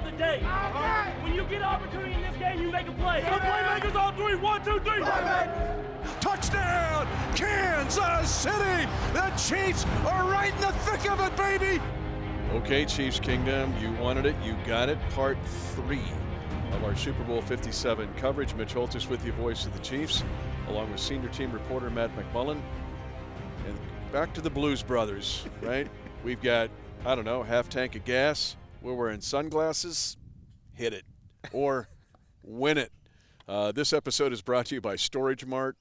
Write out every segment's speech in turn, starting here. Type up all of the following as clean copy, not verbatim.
the day. When you get an opportunity in this game, you make a play. The playmakers on three. 1, 2, 3. Touchdown, Kansas City! The Chiefs are right in the thick of it, baby! Okay, Chiefs Kingdom, you wanted it, you got it. Part 3 of our Super Bowl 57 coverage. Mitch Holthus with you, voice of the Chiefs, along with senior team reporter Matt McMullen. And back to the Blues Brothers, right? We've got, I don't know, half tank of gas. We're wearing sunglasses. Hit it. Or win it. This episode is brought to you by Storage Mart.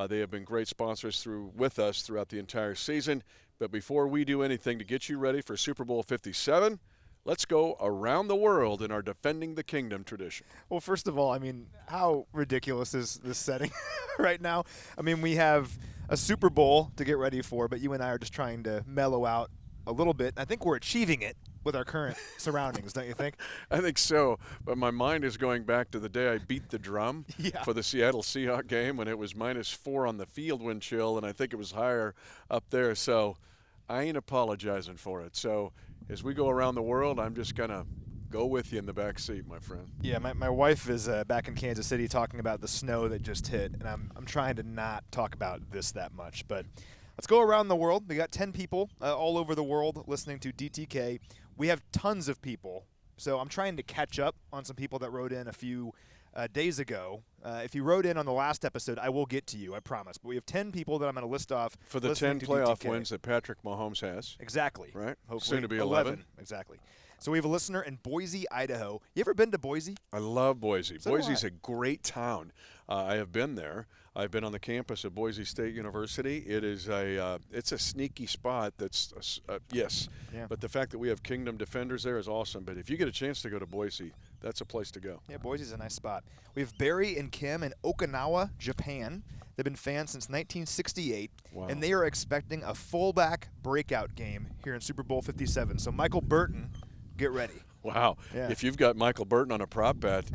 They have been great sponsors with us throughout the entire season. But before we do anything to get you ready for Super Bowl 57, let's go around the world in our Defending the Kingdom tradition. Well, first of all, I mean, how ridiculous is this setting right now? I mean, we have a Super Bowl to get ready for, but you and I are just trying to mellow out a little bit. I think we're achieving it with our current surroundings, don't you think? I think so, but my mind is going back to the day I beat the drum for the Seattle Seahawks game when it was -4 on the field wind chill, and I think it was higher up there. So I ain't apologizing for it. So as we go around the world, I'm just going to go with you in the back seat, my friend. Yeah, my wife is back in Kansas City talking about the snow that just hit, and I'm trying to not talk about this that much. But let's go around the world. We got 10 people all over the world listening to DTK. We have tons of people, so I'm trying to catch up on some people that wrote in a few days ago. If you wrote in on the last episode, I will get to you, I promise. But we have 10 people that I'm going to list off. For the 10 playoff wins that Patrick Mahomes has. Exactly. Right? Hopefully soon to be 11. Exactly. So we have a listener in Boise, Idaho. You ever been to Boise? I love Boise. So Boise's a great town. I have been there. I've been on the campus of Boise State University. It is it's a sneaky spot. That's yes. Yeah. But the fact that we have Kingdom Defenders there is awesome. But if you get a chance to go to Boise, that's a place to go. Yeah, Boise's a nice spot. We have Barry and Kim in Okinawa, Japan. They've been fans since 1968, and they are expecting a fullback breakout game here in Super Bowl 57. So Michael Burton, get ready. Wow. Yeah. If you've got Michael Burton on a prop bet,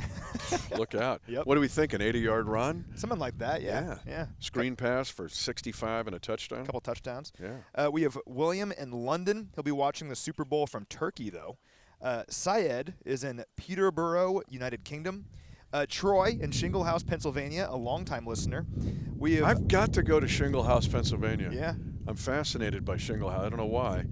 look out. Yep. What do we think, an 80-yard run? Something like that, yeah. Screen pass for 65 and a touchdown. A couple touchdowns. Yeah. We have William in London. He'll be watching the Super Bowl from Turkey, though. Syed is in Peterborough, United Kingdom. Troy in Shingle House, Pennsylvania, a longtime listener. I've got to go to Shingle House, Pennsylvania. Yeah. I'm fascinated by Shingle House. I don't know why.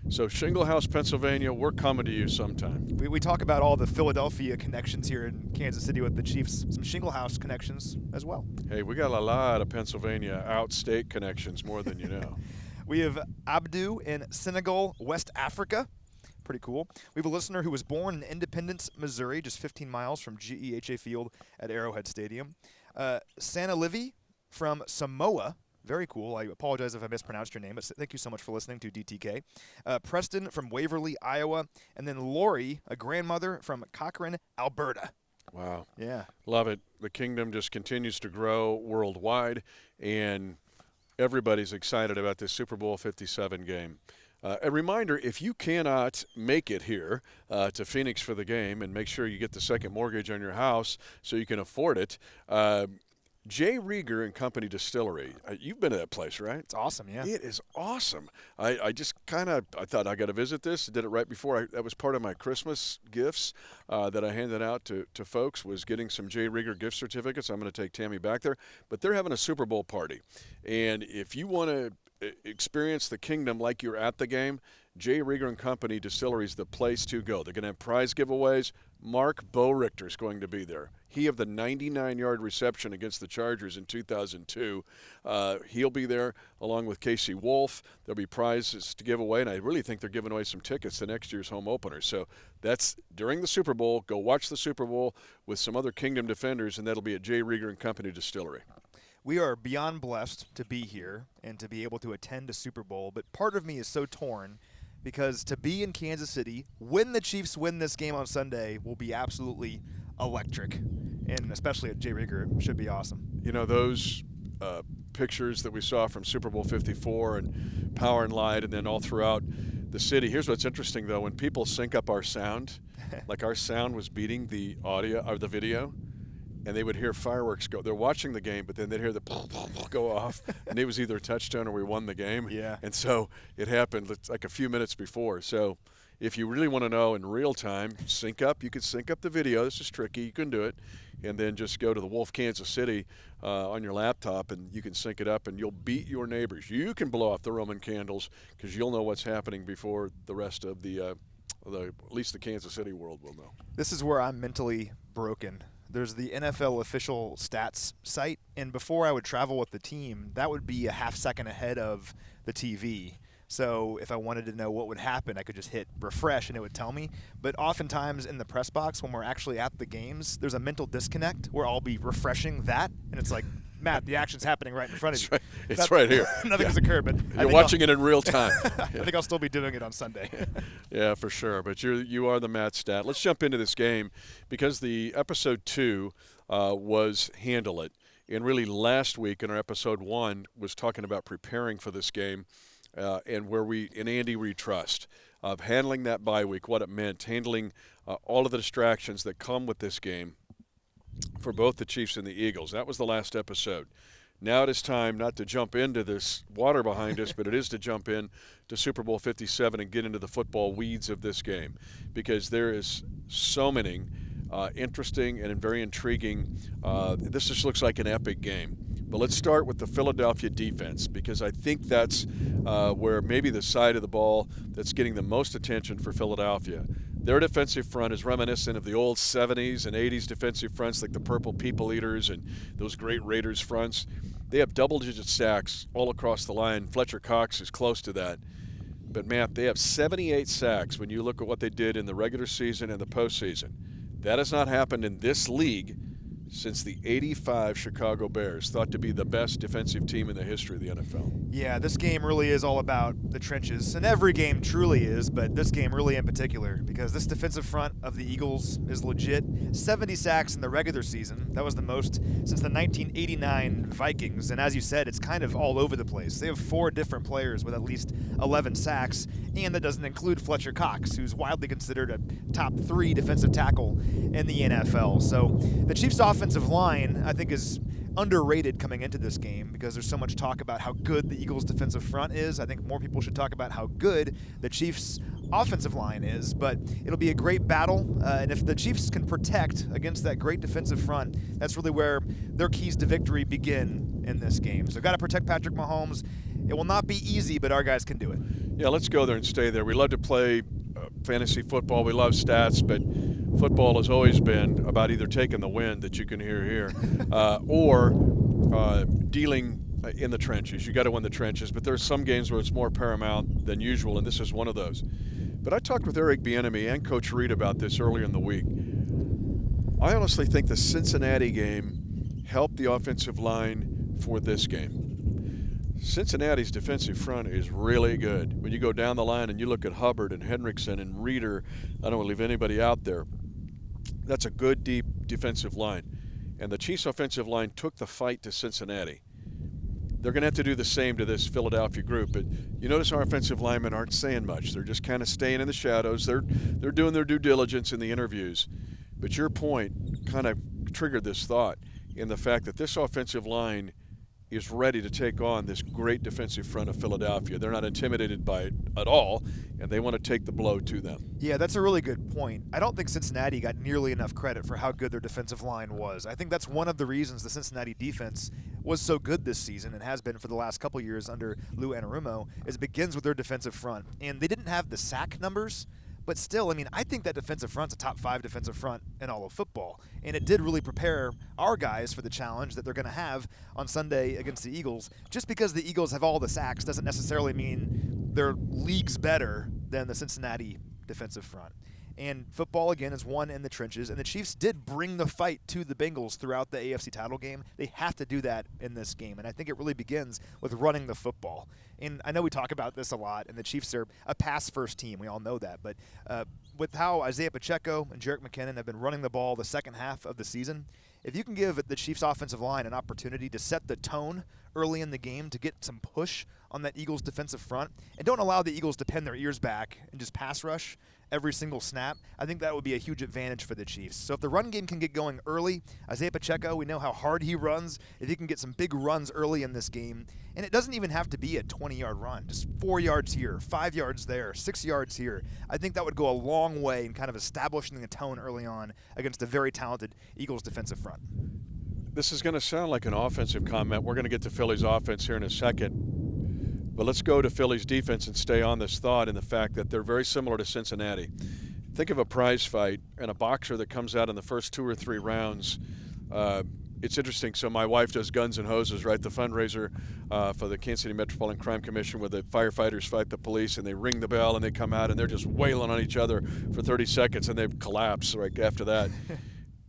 So Shingle House, Pennsylvania, we're coming to you sometime. We talk about all the Philadelphia connections here in Kansas City with the Chiefs. Some Shingle House connections as well. Hey, we got a lot of Pennsylvania outstate connections, more than you know. We have Abdu in Senegal, West Africa. Pretty cool. We have a listener who was born in Independence, Missouri, just 15 miles from GEHA Field at Arrowhead Stadium. Santa Livy from Samoa. Very cool. I apologize if I mispronounced your name, but thank you so much for listening to DTK. Preston from Waverly, Iowa. And then Lori, a grandmother from Cochrane, Alberta. Wow. Yeah. Love it. The kingdom just continues to grow worldwide, and everybody's excited about this Super Bowl 57 game. A reminder, if you cannot make it here to Phoenix for the game, and make sure you get the second mortgage on your house so you can afford it, J. Rieger and Company Distillery. You've been to that place, right? It's awesome, yeah. It is awesome. I just I thought I got to visit this. I did it right before. That was part of my Christmas gifts that I handed out to folks, was getting some J. Rieger gift certificates. I'm going to take Tammy back there. But they're having a Super Bowl party. And if you want to experience the kingdom like you're at the game, J. Rieger and Company Distillery is the place to go. They're going to have prize giveaways. Mark Bo Richter is going to be there. He of the 99-yard reception against the Chargers in 2002. He'll be there along with Casey Wolf. There'll be prizes to give away, and I really think they're giving away some tickets to next year's home opener. So that's during the Super Bowl. Go watch the Super Bowl with some other Kingdom Defenders, and that'll be at J. Rieger and Company Distillery. We are beyond blessed to be here and to be able to attend a Super Bowl, but part of me is so torn because to be in Kansas City, when the Chiefs win this game on Sunday, will be absolutely electric, and especially at J. Rieger, should be awesome. You know, those pictures that we saw from Super Bowl 54 and Power and Light and then all throughout the city. Here's what's interesting, though. When people sync up our sound, like our sound was beating the audio or the video, and they would hear fireworks go. They're watching the game, but then they'd hear the go off, and it was either a touchdown or we won the game. Yeah. And so it happened like a few minutes before. So if you really want to know in real time, sync up. You could sync up the video. This is tricky. You can do it. And then just go to the Wolf Kansas City on your laptop, and you can sync it up, and you'll beat your neighbors. You can blow off the Roman candles because you'll know what's happening before the rest of at least the Kansas City world will know. This is where I'm mentally broken. There's the NFL official stats site, and before I would travel with the team, that would be a half second ahead of the TV. So if I wanted to know what would happen, I could just hit refresh and it would tell me. But oftentimes in the press box, when we're actually at the games, there's a mental disconnect where I'll be refreshing that, and it's like, Matt, the action's happening right in front of you. Right. It's right here. Nothing has occurred, but you're watching it in real time. I think I'll still be doing it on Sunday. Yeah, for sure. But you are the Matt Stat. Let's jump into this game because the episode 2 was Handle It. And really last week in our episode 1 was talking about preparing for this game. And Andy we trust of handling that bye week, what it meant, handling all of the distractions that come with this game for both the Chiefs and the Eagles. That was the last episode. Now it is time not to jump into this water behind us, but it is to jump in to Super Bowl 57 and get into the football weeds of this game, because there is so many interesting and very intriguing. This just looks like an epic game. But let's start with the Philadelphia defense, because I think that's where maybe the side of the ball that's getting the most attention for Philadelphia. Their defensive front is reminiscent of the old 70s and 80s defensive fronts, like the Purple People Eaters and those great Raiders fronts. They have double-digit sacks all across the line. Fletcher Cox is close to that. But, Matt, they have 78 sacks when you look at what they did in the regular season and the postseason. That has not happened in this league since the '85 Chicago Bears, thought to be the best defensive team in the history of the NFL. Yeah, this game really is all about the trenches, and every game truly is, but this game really in particular, because this defensive front of the Eagles is legit. 70 sacks in the regular season. That was the most since the 1989 Vikings, and as you said, it's kind of all over the place. They have 4 different players with at least 11 sacks, and that doesn't include Fletcher Cox, who's widely considered a top 3 defensive tackle in the NFL. So the Chiefs' offensive line, I think, is underrated coming into this game because there's so much talk about how good the Eagles' defensive front is. I think more people should talk about how good the Chiefs' offensive line is, but it'll be a great battle, and if the Chiefs can protect against that great defensive front, that's really where their keys to victory begin in this game. So got to protect Patrick Mahomes. It will not be easy, but our guys can do it. Yeah, let's go there and stay there. We love to play fantasy football. We love stats, but football has always been about either taking the win that you can hear here or dealing in the trenches. You got to win the trenches, but there's some games where it's more paramount than usual, and this is one of those. But I talked with Eric Bieniemy and Coach Reed about this earlier in the week. I honestly think the Cincinnati game helped the offensive line for this game. Cincinnati's defensive front is really good. When you go down the line and you look at Hubbard and Hendrickson and Reeder, I don't want to leave anybody out there. That's a good, deep defensive line. And the Chiefs' offensive line took the fight to Cincinnati. They're going to have to do the same to this Philadelphia group. But you notice our offensive linemen aren't saying much. They're just kind of staying in the shadows. They're doing their due diligence in the interviews. But your point kind of triggered this thought in the fact that this offensive line is ready to take on this great defensive front of Philadelphia. They're not intimidated by it at all, and they want to take the blow to them. Yeah, that's a really good point. I don't think Cincinnati got nearly enough credit for how good their defensive line was. I think that's one of the reasons the Cincinnati defense was so good this season and has been for the last couple years under Lou Anarumo, is it begins with their defensive front. And they didn't have the sack numbers, but still, I mean, I think that defensive front's a top 5 defensive front in all of football. And it did really prepare our guys for the challenge that they're going to have on Sunday against the Eagles. Just because the Eagles have all the sacks doesn't necessarily mean they're leagues better than the Cincinnati defensive front. And football, again, is won in the trenches. And the Chiefs did bring the fight to the Bengals throughout the AFC title game. They have to do that in this game. And I think it really begins with running the football. And I know we talk about this a lot, and the Chiefs are a pass-first team. We all know that. But with how Isaiah Pacheco and Jerick McKinnon have been running the ball the second half of the season, if you can give the Chiefs' offensive line an opportunity to set the tone early in the game to get some push on that Eagles defensive front, and don't allow the Eagles to pin their ears back and just pass rush every single snap, I think that would be a huge advantage for the Chiefs. So if the run game can get going early, Isaiah Pacheco, we know how hard he runs. If he can get some big runs early in this game, and it doesn't even have to be a 20 20-yard run, just 4 yards here, 5 yards there, 6 yards here. I think that would go a long way in kind of establishing the tone early on against a very talented Eagles defensive front. This is going to sound like an offensive comment. We're going to get to Philly's offense here in a second. But let's go to Philly's defense and stay on this thought and the fact that they're very similar to Cincinnati. Think of a prize fight and a boxer that comes out in the first 2 or 3 rounds. It's interesting. So my wife does Guns and Hoses, right? The fundraiser for the Kansas City Metropolitan Crime Commission, where the firefighters fight the police and they ring the bell and they come out and they're just wailing on each other for 30 seconds and they collapse right after that.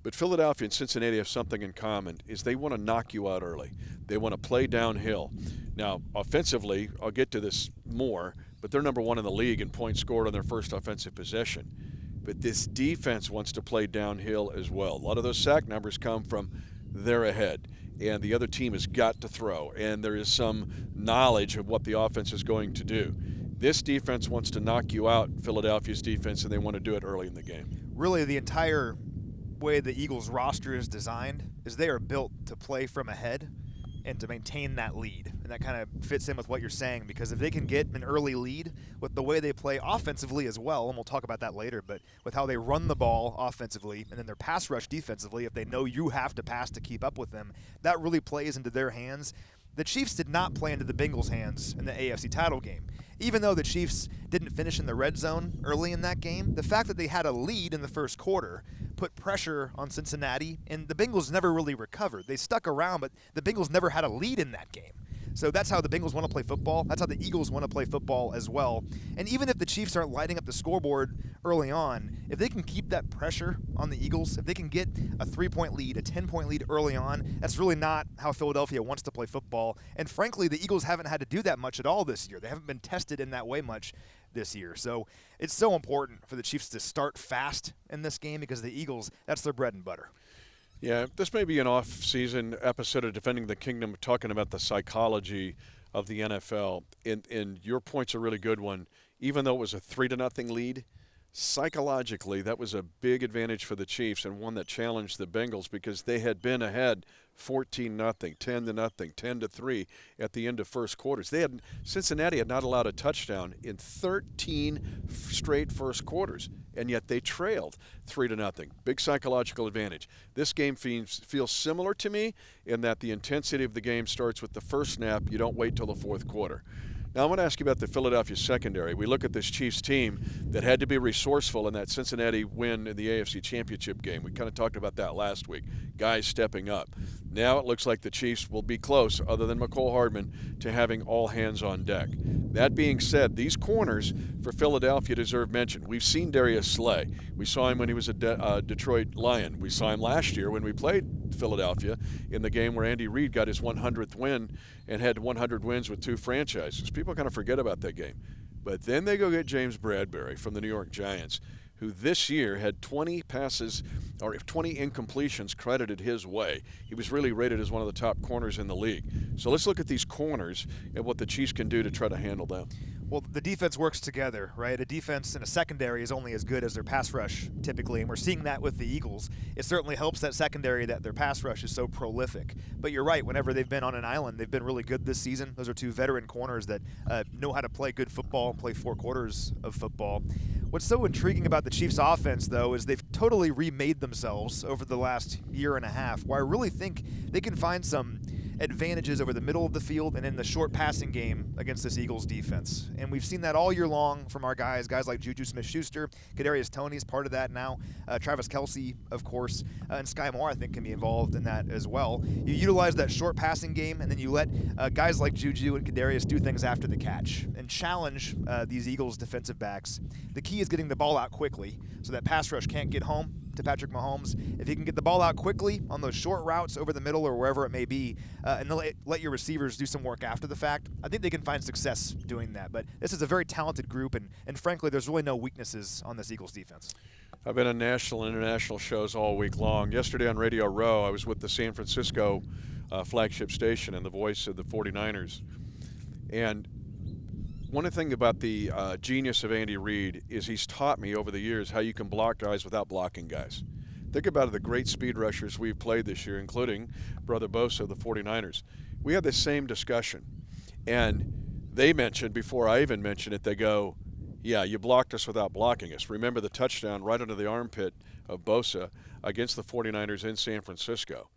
But Philadelphia and Cincinnati have something in common, is they want to knock you out early. They want to play downhill. Now, offensively, I'll get to this more, but they're number 1 in the league in points scored on their first offensive possession. But this defense wants to play downhill as well. A lot of those sack numbers come from they're ahead, and the other team has got to throw, and there is some knowledge of what the offense is going to do. This defense wants to knock you out, Philadelphia's defense, and they want to do it early in the game. Really, the entire way the Eagles roster is designed is they are built to play from ahead and to maintain that lead. And that kind of fits in with what you're saying, because if they can get an early lead with the way they play offensively as well, and we'll talk about that later, but with how they run the ball offensively and then their pass rush defensively, if they know you have to pass to keep up with them, that really plays into their hands. The Chiefs did not play into the Bengals' hands in the AFC title game. Even though the Chiefs didn't finish in the red zone early in that game, the fact that they had a lead in the first quarter put pressure on Cincinnati, and the Bengals never really recovered. They stuck around, but the Bengals never had a lead in that game. So that's how the Bengals want to play football. That's how the Eagles want to play football as well. And even if the Chiefs aren't lighting up the scoreboard early on, if they can keep that pressure on the Eagles, if they can get a 3-point lead, a 10-point lead early on, that's really not how Philadelphia wants to play football. And frankly, the Eagles haven't had to do that much at all this year. They haven't been tested in that way much this year. So it's so important for the Chiefs to start fast in this game, because the Eagles, that's their bread and butter. Yeah, this may be an off-season episode of Defending the Kingdom, talking about the psychology of the NFL. And your point's a really good one. Even though it was a 3-0 lead, psychologically that was a big advantage for the Chiefs, and one that challenged the Bengals, because they had been ahead 14-0, 10-0, 10-3 at the end of first quarters. Cincinnati had not allowed a touchdown in 13 straight first quarters, and yet they trailed 3-0. Big psychological advantage. This game feels similar to me in that the intensity of the game starts with the first snap. You don't wait till the fourth quarter. Now, I want to ask you about the Philadelphia secondary. We look at this Chiefs team that had to be resourceful in that Cincinnati win in the AFC Championship game. We kind of talked about that last week, guys stepping up. Now it looks like the Chiefs will be close, other than McCole Hardman, to having all hands on deck. That being said, these corners for Philadelphia deserve mention. We've seen Darius Slay. We saw him when he was a Detroit Lion. We saw him last year when we played Philadelphia in the game where Andy Reid got his 100th win and had 100 wins with 2 franchises. People kind of forget about that game. But then they go get James Bradbury from the New York Giants, who this year had 20 passes or 20 incompletions credited his way. He was really rated as one of the top corners in the league. So let's look at these corners and what the Chiefs can do to try to handle them. Well, the defense works together, right? A defense and a secondary is only as good as their pass rush, typically, and we're seeing that with the Eagles. It certainly helps that secondary that their pass rush is so prolific. But you're right, whenever they've been on an island, they've been really good this season. Those are 2 veteran corners that know how to play good football and play 4 quarters of football. What's so intriguing about the Chiefs' offense, though, is they've totally remade themselves over the last year and a half, where I really think they can find some advantages over the middle of the field and in the short passing game against this Eagles defense. And we've seen that all year long from our guys like Juju Smith-Schuster, Kadarius Toney's part of that now, Travis Kelce, of course, and Sky Moore, I think, can be involved in that as well. You utilize that short passing game, and then you let guys like Juju and Kadarius do things after the catch and challenge these Eagles defensive backs. The key is getting the ball out quickly so that pass rush can't get home to Patrick Mahomes. If he can get the ball out quickly on those short routes over the middle or wherever it may be, and let your receivers do some work after the fact, I think they can find success doing that. But this is a very talented group, and frankly, there's really no weaknesses on this Eagles defense. I've been on national and international shows all week long. Yesterday on Radio Row, I was with the San Francisco flagship station and the voice of the 49ers. And one thing about the genius of Andy Reid is he's taught me over the years how you can block guys without blocking guys. Think about the great speed rushers we've played this year, including Brother Bosa of the 49ers. We had the same discussion. And they mentioned, before I even mentioned it, they go, yeah, you blocked us without blocking us. Remember the touchdown right under the armpit of Bosa against the 49ers in San Francisco.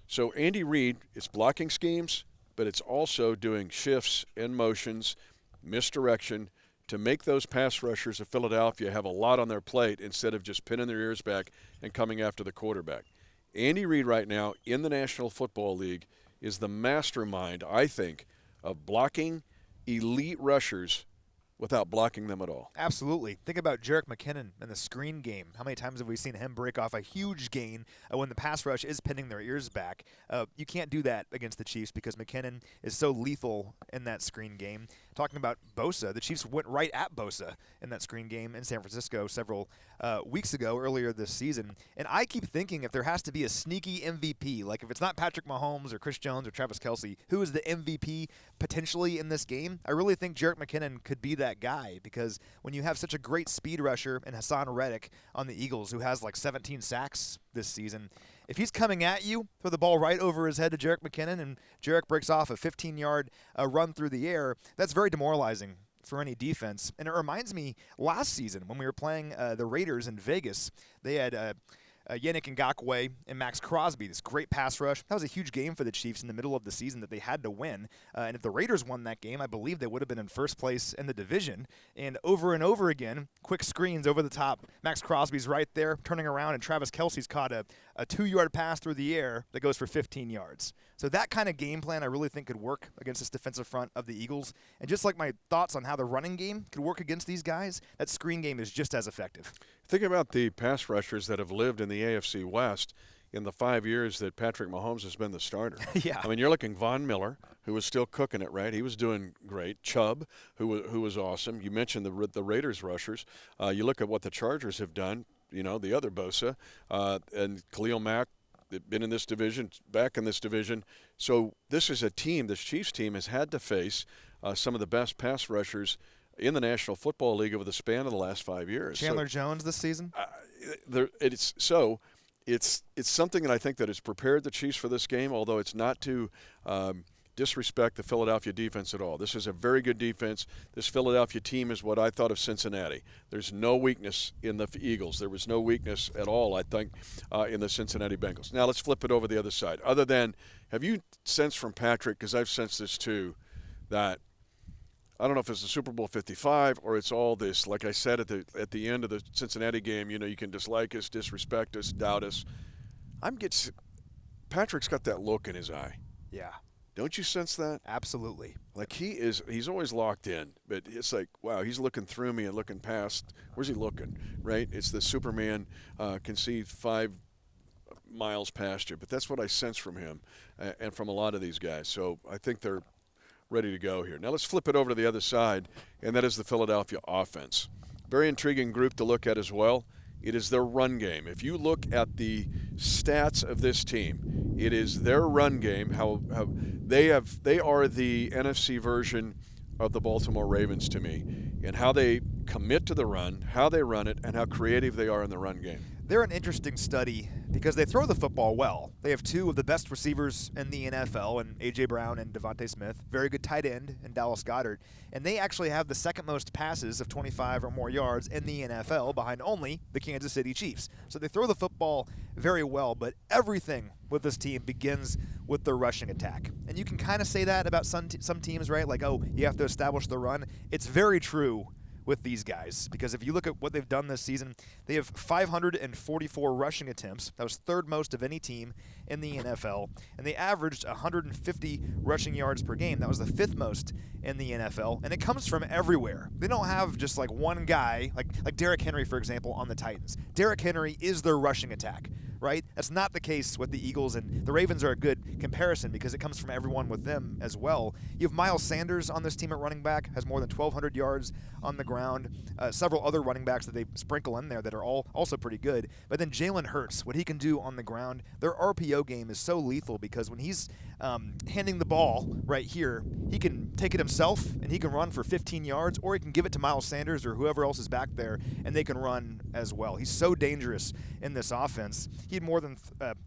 So Andy Reid, it's blocking schemes, but it's also doing shifts and motions, misdirection, to make those pass rushers of Philadelphia have a lot on their plate instead of just pinning their ears back and coming after the quarterback. Andy Reid right now in the National Football League is the mastermind, I think, of blocking elite rushers without blocking them at all. Absolutely. Think about Jerick McKinnon in the screen game. How many times have we seen him break off a huge gain when the pass rush is pinning their ears back? You can't do that against the Chiefs because McKinnon is so lethal in that screen game. Talking about Bosa, the Chiefs went right at Bosa in that screen game in San Francisco several weeks ago, earlier this season. And I keep thinking if there has to be a sneaky MVP, like if it's not Patrick Mahomes or Chris Jones or Travis Kelce, who is the MVP potentially in this game? I really think Jerick McKinnon could be that guy, because when you have such a great speed rusher and Hassan Reddick on the Eagles, who has like 17 sacks this season, if he's coming at you, throw the ball right over his head to Jerick McKinnon, and Jerick breaks off a 15-yard run through the air, that's very demoralizing for any defense. And it reminds me last season when we were playing the Raiders in Vegas. They had Yannick Ngakoue and Max Crosby, this great pass rush. That was a huge game for the Chiefs in the middle of the season that they had to win. And if the Raiders won that game, I believe they would have been in first place in the division. And over again, quick screens over the top. Max Crosby's right there, turning around, and Travis Kelce's caught a 2-yard pass through the air that goes for 15 yards. So that kind of game plan I really think could work against this defensive front of the Eagles. And just like my thoughts on how the running game could work against these guys, that screen game is just as effective. Think about the pass rushers that have lived in the AFC West in the 5 years that Patrick Mahomes has been the starter. Yeah. I mean, you're looking Von Miller, who was still cooking it, right? He was doing great. Chubb, who was awesome. You mentioned the Raiders rushers. You look at what the Chargers have done, you know, the other Bosa, and Khalil Mack, been in this division, back in this division. So this is a team, this Chiefs team has had to face some of the best pass rushers in the National Football League over the span of the last 5 years. Chandler Jones this season? It's something that I think that has prepared the Chiefs for this game, although it's not to disrespect the Philadelphia defense at all. This is a very good defense. This Philadelphia team is what I thought of Cincinnati. There's no weakness in the Eagles. There was no weakness at all, I think, in the Cincinnati Bengals. Now let's flip it over the other side. Other than, have you sensed from Patrick, because I've sensed this too, that I don't know if it's the Super Bowl 55 or it's all this, like I said at the end of the Cincinnati game, you know, you can dislike us, disrespect us, doubt us. Patrick's got that look in his eye. Yeah. Don't you sense that? Absolutely. Like he's always locked in, but it's like, wow, he's looking through me and looking past. Where's he looking, right? It's the Superman can see 5 miles past you, but that's what I sense from him and from a lot of these guys. So I think they're ready to go here. Now let's flip it over to the other side, and that is the Philadelphia offense. Very intriguing group to look at as well. It is their run game. If you look at the stats of this team, it is their run game, how they are the NFC version of the Baltimore Ravens to me, and how they commit to the run, how they run it, and how creative they are in the run game. They're an interesting study because they throw the football well. They have 2 of the best receivers in the NFL, and A.J. Brown and Devontae Smith. Very good tight end in Dallas Goedert. And they actually have the second most passes of 25 or more yards in the NFL, behind only the Kansas City Chiefs. So they throw the football very well, but everything with this team begins with the rushing attack. And you can kind of say that about some teams, right? Like, oh, you have to establish the run. It's very true with these guys, because if you look at what they've done this season, they have 544 rushing attempts. That was third most of any team in the NFL, and they averaged 150 rushing yards per game. That was the 5th most in the NFL, and it comes from everywhere. They don't have just like one guy, like Derrick Henry, for example, on the Titans. Derrick Henry is their rushing attack, right? That's not the case with the Eagles, and the Ravens are a good comparison because it comes from everyone with them as well. You have Miles Sanders on this team at running back, has more than 1,200 yards on the ground. Several other running backs that they sprinkle in there that are all also pretty good. But then Jalen Hurts, what he can do on the ground, their RPO game is so lethal because when he's handing the ball right here, he can take it himself and he can run for 15 yards, or he can give it to Miles Sanders or whoever else is back there and they can run as well. He's so dangerous in this offense. He had more than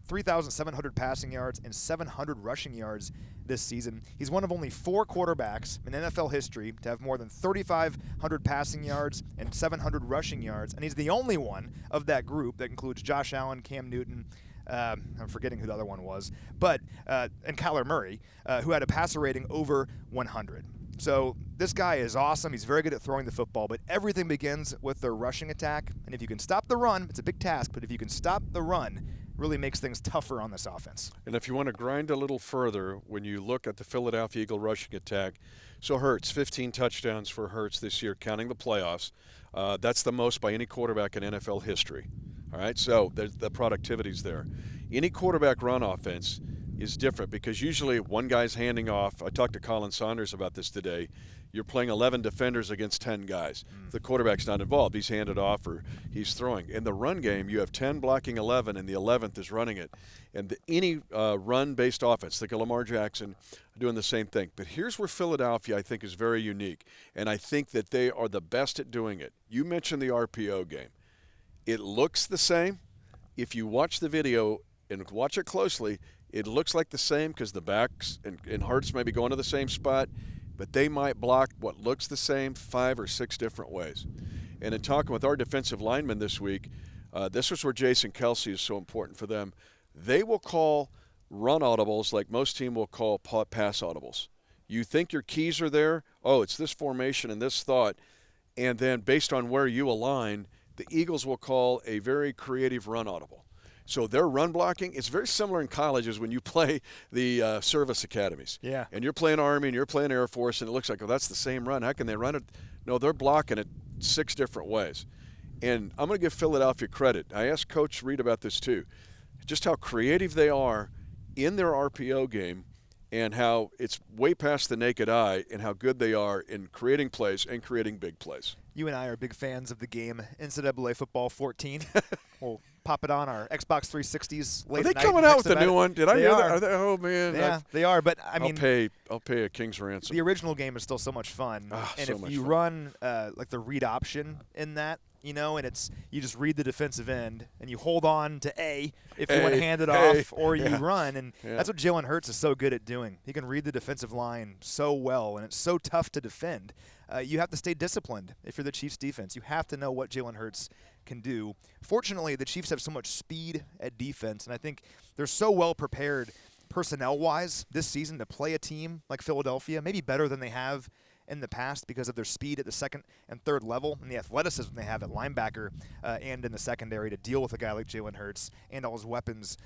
3,700 passing yards and 700 rushing yards this season. He's one of only 4 quarterbacks in NFL history to have more than 3,500 passing yards and 700 rushing yards, and he's the only one of that group that includes Josh Allen, Cam Newton, I'm forgetting who the other one was, but and Kyler Murray, who had a passer rating over 100. So this guy is awesome. He's very good at throwing the football, but everything begins with their rushing attack. And if you can stop the run, it's a big task, but if you can stop the run, it really makes things tougher on this offense. And if you want to grind a little further, when you look at the Philadelphia Eagle rushing attack, so Hurts, 15 touchdowns for Hurts this year, counting the playoffs. That's the most by any quarterback in NFL history. All right, so the productivity's there. Any quarterback run offense is different because usually one guy's handing off. I talked to Colin Saunders about this today. You're playing 11 defenders against 10 guys. The quarterback's not involved. He's handed off or he's throwing. In the run game, you have 10 blocking 11, and the 11th is running it. And any run-based offense, think of Lamar Jackson doing the same thing. But here's where Philadelphia, I think, is very unique, and I think that they are the best at doing it. You mentioned the RPO game. It looks the same. If you watch the video and watch it closely, it looks like the same because the backs and Hurts may be going to the same spot, but they might block what looks the same 5 or 6 different ways. And in talking with our defensive linemen this week, this was where Jason Kelsey is so important for them. They will call run audibles like most teams will call pass audibles. You think your keys are there. Oh, it's this formation and this thought. And then based on where you align, the Eagles will call a very creative run audible. So their run blocking, it's very similar in college as when you play the service academies. Yeah. And you're playing Army and you're playing Air Force, and it looks like, oh, that's the same run. How can they run it? No, they're blocking it 6 different ways. And I'm going to give Philadelphia credit. I asked Coach Reed about this too. Just how creative they are in their RPO game and how it's way past the naked eye and how good they are in creating plays and creating big plays. You and I are big fans of the game NCAA Football 14. We'll pop it on our Xbox 360s late Are at they night. coming out with a new one? Did I They hear are. that? Are they, oh, man. Yeah, they are. But, I mean, I'll pay a king's ransom. the original game is still so much fun. And so if much you fun. run like the read option in that, you know, and it's you just read the defensive end and you hold on to A if you want to hand it off or you run. And that's what Jalen Hurts is so good at doing. He can read the defensive line so well, and it's so tough to defend. You have to stay disciplined if you're the Chiefs defense. You have to know what Jalen Hurts can do. Fortunately, the Chiefs have so much speed at defense, and I think they're so well prepared personnel-wise this season to play a team like Philadelphia, maybe better than they have in the past because of their speed at the second and third level and the athleticism they have at linebacker and in the secondary to deal with a guy like Jalen Hurts and all his weapons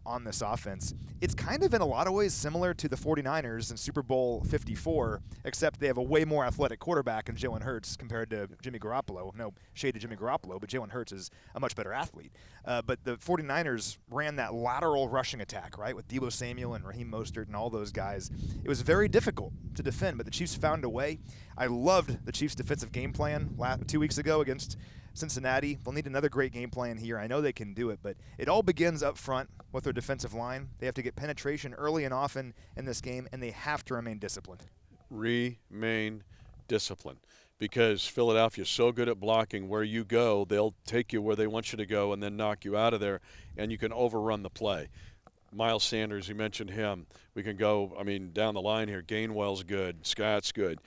on this offense. It's kind of in a lot of ways similar to the 49ers in Super Bowl 54, except they have a way more athletic quarterback in Jalen Hurts compared to Jimmy Garoppolo. No shade to Jimmy Garoppolo, but Jalen Hurts is a much better athlete. But the 49ers ran that lateral rushing attack, right, with Deebo Samuel and Raheem Mostert and all those guys. It was very difficult to defend, but the Chiefs found a way. I loved the Chiefs' defensive game plan 2 weeks ago against Cincinnati. They'll need another great game plan here. I know they can do it, but it all begins up front with their defensive line. They have to get penetration early and often in this game, and they have to remain disciplined. Remain disciplined. Because Philadelphia is so good at blocking where you go, they'll take you where they want you to go and then knock you out of there, and you can overrun the play. Miles Sanders, you mentioned him. We can go, down the line here. Gainwell's good. Scott's good.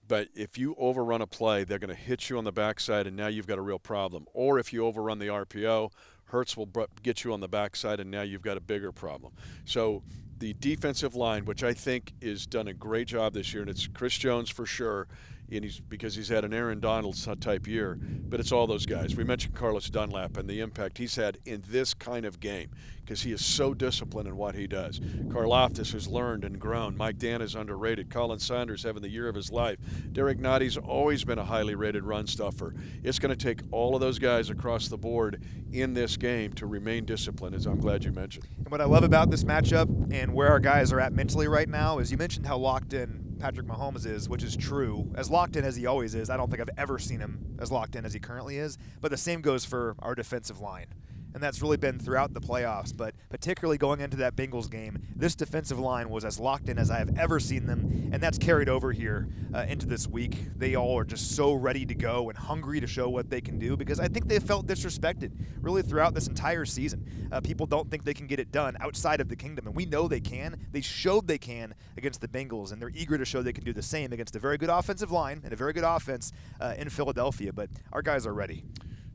But if you overrun a play, they're going to hit you on the backside, and now you've got a real problem. Or if you overrun the RPO, Hurts will get you on the backside, and now you've got a bigger problem. So the defensive line, which I think has done a great job this year, and it's Chris Jones for sure, and because he's had an Aaron Donald type year, but it's all those guys. We mentioned Carlos Dunlap and the impact he's had in this kind of game because he is so disciplined in what he does. Karlaftis has learned and grown. Mike Dan is underrated. Colin Saunders having the year of his life. Derek Notty's always been a highly rated run stuffer. It's going to take all of those guys across the board in this game to remain disciplined, as I'm glad you mentioned. And what I love about this matchup and where our guys are at mentally right now is you mentioned how locked in Patrick Mahomes is, which is true. As locked in as he always is, I don't think I've ever seen him as locked in as he currently is. But the same goes for our defensive line. and that's really been throughout the playoffs, but particularly going into that Bengals game, this defensive line was as locked in as I have ever seen them, and that's carried over here into this week. They all are just so ready to go and hungry to show what they can do, because I think they felt disrespected really throughout this entire season. People don't think they can get it done outside of the kingdom, and we know they can. They showed they can against the Bengals, and they're eager to show they can do the same against a very good offensive line and a very good offense in Philadelphia, but our guys are ready.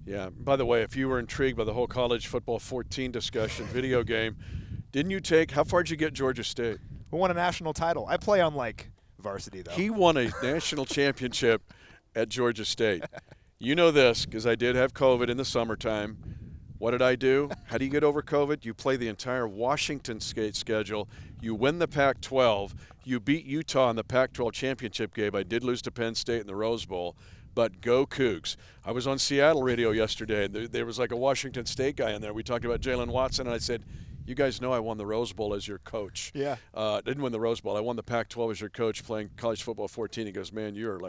Yeah. By the way, if you were intrigued by the whole college football 14 discussion video game, didn't you take – how far did you get Georgia State? We won a national title. I play on, varsity, though. He won a national championship at Georgia State. You know this because I did have COVID in the summertime. What did I do? How do you get over COVID? You play the entire Washington State schedule. You win the Pac-12. You beat Utah in the Pac-12 championship game. I did lose to Penn State in the Rose Bowl. But go Cougs. I was on Seattle radio yesterday, and there was a Washington State guy in there. We talked about Jalen Watson, and I said, you guys know I won the Rose Bowl as your coach. Yeah. Didn't win the Rose Bowl. I won the Pac-12 as your coach playing college football 14. He goes, man, you're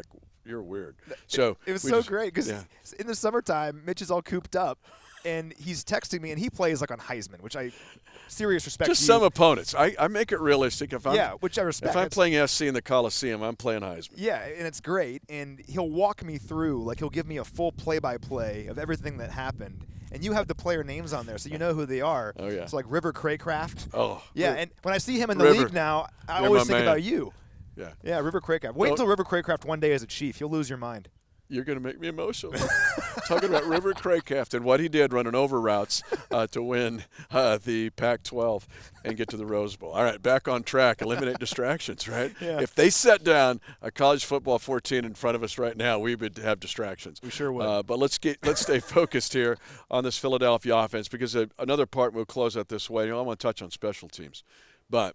weird. So it was so great because yeah. in the summertime, Mitch is all cooped up, and he's texting me, and he plays on Heisman, which I serious respect. Just to some you. opponents. I make it realistic. Which I respect. If I'm playing SC in the Coliseum, I'm playing Heisman. Yeah, and it's great. And he'll walk me through, he'll give me a full play-by-play of everything that happened. And you have the player names on there, so you know who they are. Oh, yeah. It's like River Craycraft. Oh. Yeah, and when I see him in the River. league now, I You're always my think man. about you. Yeah. Yeah, River Craycraft. Wait until River Craycraft one day as a Chief. You'll lose your mind. You're going to make me emotional. Talking about River Craycraft and what he did running over routes to win the Pac-12 and get to the Rose Bowl. All right, back on track. Eliminate distractions, right? Yeah. If they set down a college football 14 in front of us right now, we would have distractions. We sure would. But let's stay focused here on this Philadelphia offense because another part we'll close out this way. I want to touch on special teams. But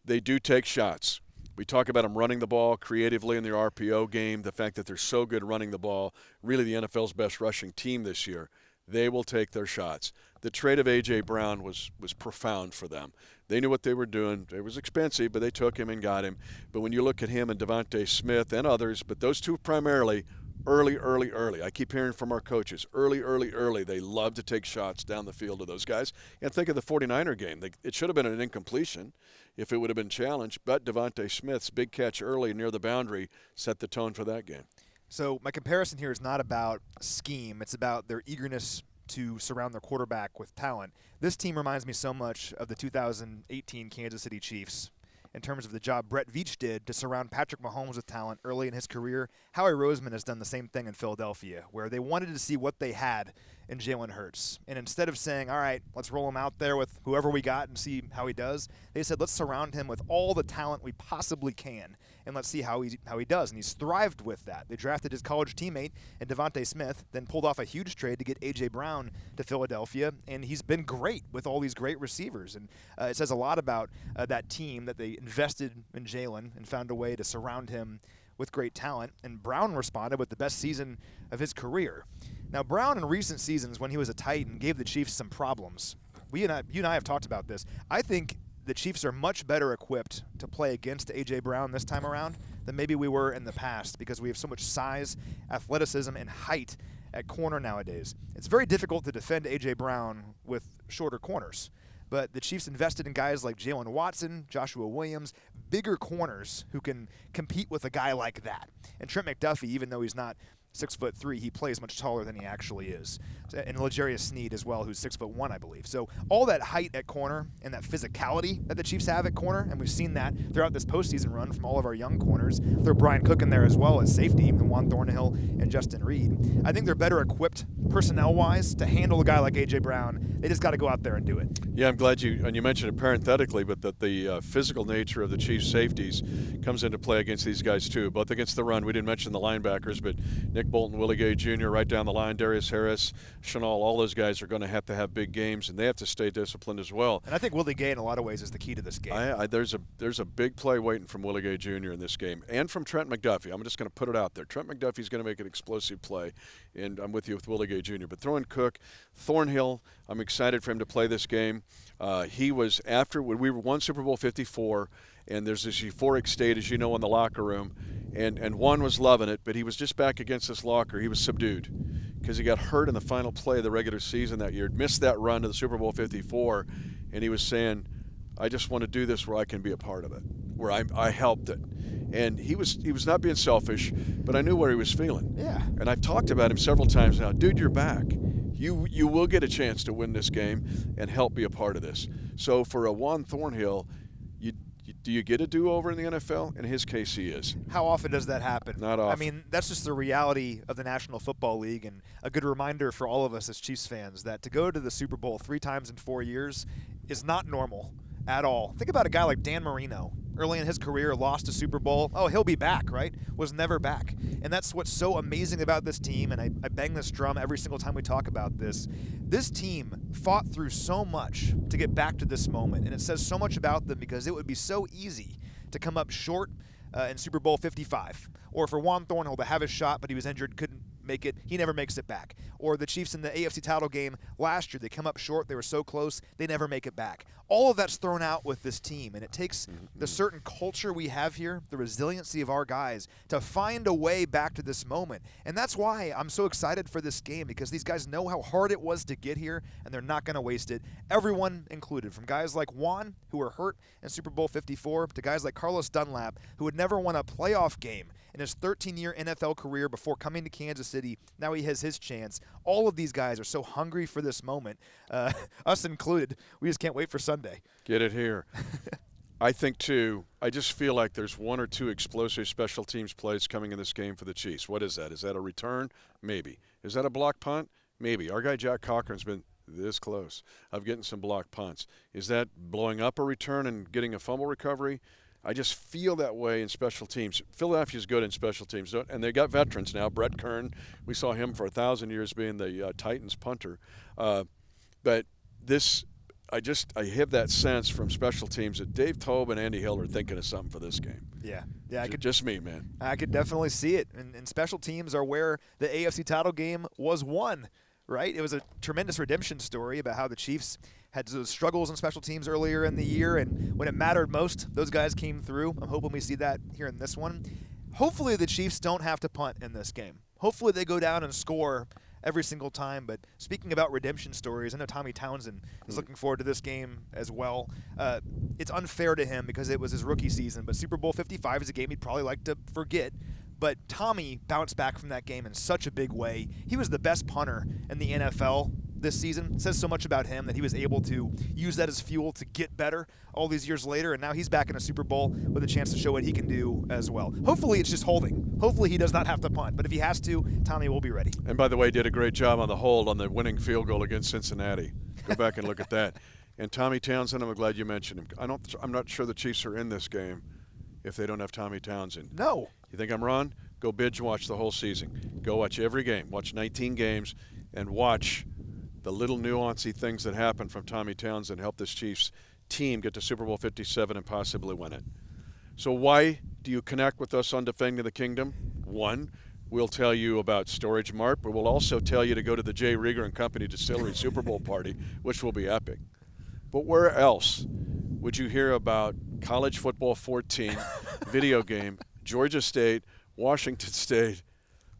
they do take shots. We talk about them running the ball creatively in their RPO game, the fact that they're so good running the ball, really the NFL's best rushing team this year. They will take their shots. The trade of A.J. Brown was profound for them. They knew what they were doing. It was expensive, but they took him and got him. But when you look at him and Devontae Smith and others, but those two primarily, early. I keep hearing from our coaches, early. They love to take shots down the field of those guys. And think of the 49er game. It should have been an incompletion if it would have been challenged, but Devontae Smith's big catch early near the boundary set the tone for that game. So my comparison here is not about scheme. It's about their eagerness to surround their quarterback with talent. This team reminds me so much of the 2018 Kansas City Chiefs in terms of the job Brett Veach did to surround Patrick Mahomes with talent early in his career. Howie Roseman has done the same thing in Philadelphia, where they wanted to see what they had in Jalen Hurts. And instead of saying, all right, let's roll him out there with whoever we got and see how he does, they said, let's surround him with all the talent we possibly can, and let's see how he does. And he's thrived with that. They drafted his college teammate in Devontae Smith, then pulled off a huge trade to get A.J. Brown to Philadelphia, and he's been great with all these great receivers. And it says a lot about that team that they invested in Jalen and found a way to surround him with great talent, and Brown responded with the best season of his career. Now, Brown in recent seasons, when he was a Titan, gave the Chiefs some problems. You and I have talked about this. I think the Chiefs are much better equipped to play against A.J. Brown this time around than maybe we were in the past because we have so much size, athleticism, and height at corner nowadays. It's very difficult to defend A.J. Brown with shorter corners. But the Chiefs invested in guys like Jalen Watson, Joshua Williams, bigger corners who can compete with a guy like that. And Trent McDuffie, even though he's not 6'3", he plays much taller than he actually is. And L'Jarius Sneed as well, who's 6'1", I believe. So all that height at corner and that physicality that the Chiefs have at corner, and we've seen that throughout this postseason run from all of our young corners. Throw Brian Cook in there as well as safety, and Juan Thornhill and Justin Reed. I think they're better equipped personnel-wise to handle a guy like A.J. Brown. They just got to go out there and do it. Yeah, I'm glad you mentioned it parenthetically, but that the physical nature of the Chiefs' safeties comes into play against these guys too, both against the run. We didn't mention the linebackers, but Nick Bolton, Willie Gay Jr. right down the line, Darius Harris, Chenal, all those guys are going to have big games, and they have to stay disciplined as well. And I think Willie Gay, in a lot of ways, is the key to this game. There's a big play waiting from Willie Gay Jr. in this game, and from Trent McDuffie. I'm just going to put it out there. Trent McDuffie's going to make an explosive play, and I'm with you with Willie Gay Jr. But throwing Cook, Thornhill, I'm excited for him to play this game. He was after when we won Super Bowl 54. and there's this euphoric state, as you know, in the locker room. And Juan was loving it, but he was just back against this locker. He was subdued because he got hurt in the final play of the regular season that year, missed that run to the Super Bowl 54, and he was saying, I just want to do this where I can be a part of it, where I helped it. And he was not being selfish, but I knew where he was feeling. Yeah. And I've talked about him several times now. Dude, you're back. You will get a chance to win this game and help be a part of this. So for a Juan Thornhill, do you get a do-over in the NFL? In his case, he is. How often does that happen? Not often. I mean, that's just the reality of the National Football League, and a good reminder for all of us as Chiefs fans that to go to the Super Bowl 3 times in 4 years is not normal at all. Think about a guy like Dan Marino. Early in his career, lost a Super Bowl. Oh, he'll be back, right? Was never back. And that's what's so amazing about this team, and I bang this drum every single time we talk about this. This team fought through so much to get back to this moment, and it says so much about them because it would be so easy to come up short in Super Bowl 55. Or for Juan Thornhill to have his shot, but he was injured, couldn't make it. He never makes it back. Or the Chiefs in the AFC title game last year, they come up short. They were so close, they never make it back. All of that's thrown out with this team, and it takes the certain culture we have here, the resiliency of our guys, to find a way back to this moment. And that's why I'm so excited for this game, because these guys know how hard it was to get here, and they're not going to waste it. Everyone included, from guys like Juan, who were hurt in Super Bowl 54, to guys like Carlos Dunlap, who had never won a playoff game in his 13-year NFL career before coming to Kansas City. Now he has his chance. All of these guys are so hungry for this moment, us included. We just can't wait for Sunday. Get it here. I think, too, I just feel like there's 1 or 2 explosive special teams plays coming in this game for the Chiefs. What is that? Is that a return? Maybe. Is that a block punt? Maybe. Our guy Jack Cochran's been this close of getting some block punts. Is that blowing up a return and getting a fumble recovery? I just feel that way in special teams. Philadelphia's good in special teams, and they got veterans now. Brett Kern, we saw him for 1,000 years being the Titans punter. But this, I have that sense from special teams that Dave Tobe and Andy Hill are thinking of something for this game. Yeah, I could just me, man. I could definitely see it. And special teams are where the AFC title game was won, right? It was a tremendous redemption story about how the Chiefs had those struggles in special teams earlier in the year, and when it mattered most, those guys came through. I'm hoping we see that here in this one. Hopefully the Chiefs don't have to punt in this game. Hopefully they go down and score every single time. But speaking about redemption stories, I know Tommy Townsend is looking forward to this game as well. It's unfair to him because it was his rookie season, but Super Bowl 55 is a game he'd probably like to forget. But Tommy bounced back from that game in such a big way. He was the best punter in the NFL this season. It says so much about him that he was able to use that as fuel to get better all these years later, and now he's back in a Super Bowl with a chance to show what he can do as well. Hopefully it's just holding. Hopefully he does not have to punt, but if he has to, Tommy will be ready. And by the way, did a great job on the hold on the winning field goal against Cincinnati. Go back and look at that. And Tommy Townsend, I'm glad you mentioned him. I'm not sure the Chiefs are in this game if they don't have Tommy Townsend. No. You think I'm wrong? Go binge watch the whole season. Go watch every game. Watch 19 games and watch the little nuancy things that happen from Tommy Townsend help this Chiefs team get to Super Bowl 57 and possibly win it. So why do you connect with us on Defending the Kingdom? 1, we'll tell you about Storage Mart, but we'll also tell you to go to the J. Rieger and Company Distillery Super Bowl party, which will be epic. But where else would you hear about College Football 14, video game, Georgia State, Washington State?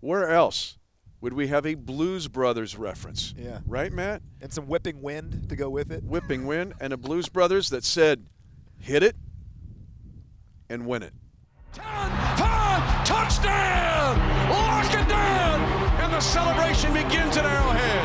Where else would we have a Blues Brothers reference? Yeah. Right, Matt? And some whipping wind to go with it. Whipping wind and a Blues Brothers that said, hit it and win it. 10, 5, touchdown! Lock it down! And the celebration begins at Arrowhead.